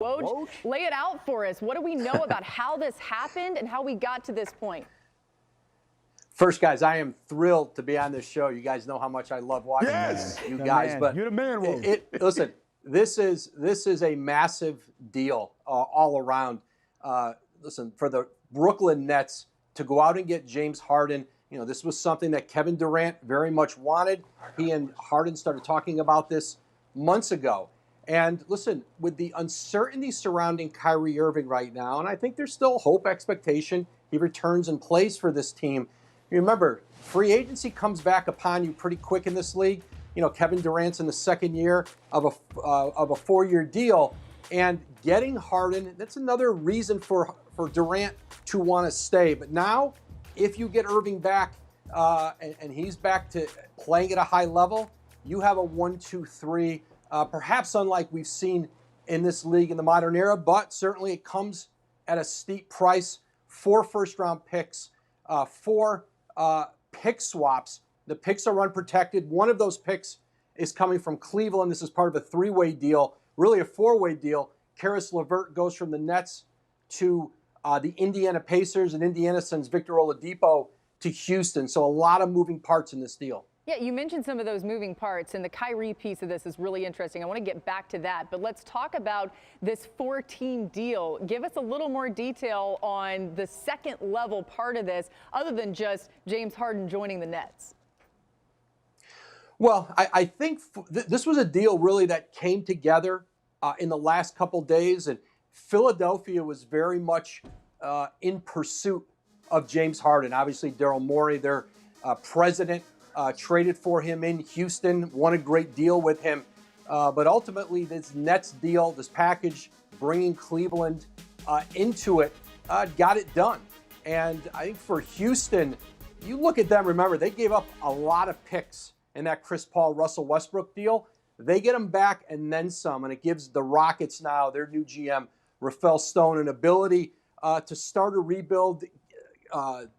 Woj, lay it out for us. What do we know about how this happened and how we got to this point? First, guys, I am thrilled to be on this show. You guys know how much I love watching you guys. Man. But You're the man, Woj. Listen, this is a massive deal all around. Listen, for the Brooklyn Nets to go out and get James Harden, this was something that Kevin Durant very much wanted. He and Harden started talking about this months ago. And listen, with the uncertainty surrounding Kyrie Irving right now, and I think there's still hope, expectation, he returns and plays for this team. You remember, free agency comes back upon you pretty quick in this league. Kevin Durant's in the second year of a 4-year deal, and getting Harden, that's another reason for Durant to want to stay. But now, if you get Irving back and he's back to playing at a high level, you have a 1-2-3. Perhaps unlike we've seen in this league in the modern era, but certainly it comes at a steep price. 4 first-round picks, 4 pick swaps. The picks are unprotected. One of those picks is coming from Cleveland. This is part of a 3-way deal, really a 4-way deal. Karis LeVert goes from the Nets to the Indiana Pacers, and Indiana sends Victor Oladipo to Houston. So a lot of moving parts in this deal. Yeah, you mentioned some of those moving parts, and the Kyrie piece of this is really interesting. I want to get back to that, but let's talk about this 4-team deal. Give us a little more detail on the second level part of this, other than just James Harden joining the Nets. Well, I think this was a deal really that came together in the last couple days, and Philadelphia was very much in pursuit of James Harden. Obviously, Daryl Morey, their president, traded for him in Houston, won a great deal with him. But ultimately, this Nets deal, this package, bringing Cleveland into it, got it done. And I think for Houston, you look at them, remember, they gave up a lot of picks in that Chris Paul, Russell Westbrook deal. They get them back and then some, and it gives the Rockets now, their new GM, Rafael Stone, an ability to start a rebuild.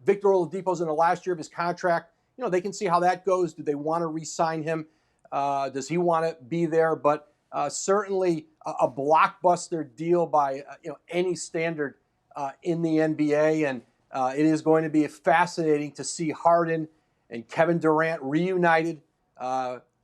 Victor Oladipo's in the last year of his contract. They can see how that goes. Do they want to re-sign him? Does he want to be there? But certainly a blockbuster deal by any standard in the NBA. And it is going to be fascinating to see Harden and Kevin Durant reunited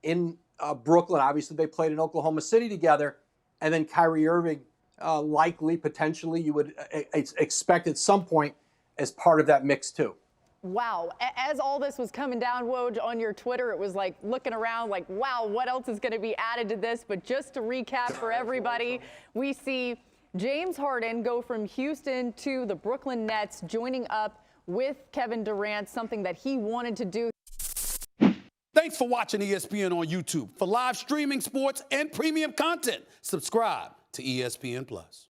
in Brooklyn. Obviously, they played in Oklahoma City together. And then Kyrie Irving, likely, potentially, you would expect at some point as part of that mix too. Wow. As all this was coming down, Woj, on your Twitter, it was like looking around like, wow, what else is going to be added to this? But just to recap for everybody, we see James Harden go from Houston to the Brooklyn Nets, joining up with Kevin Durant, something that he wanted to do. Thanks for watching ESPN on YouTube. For live streaming, sports, and premium content, subscribe to ESPN+.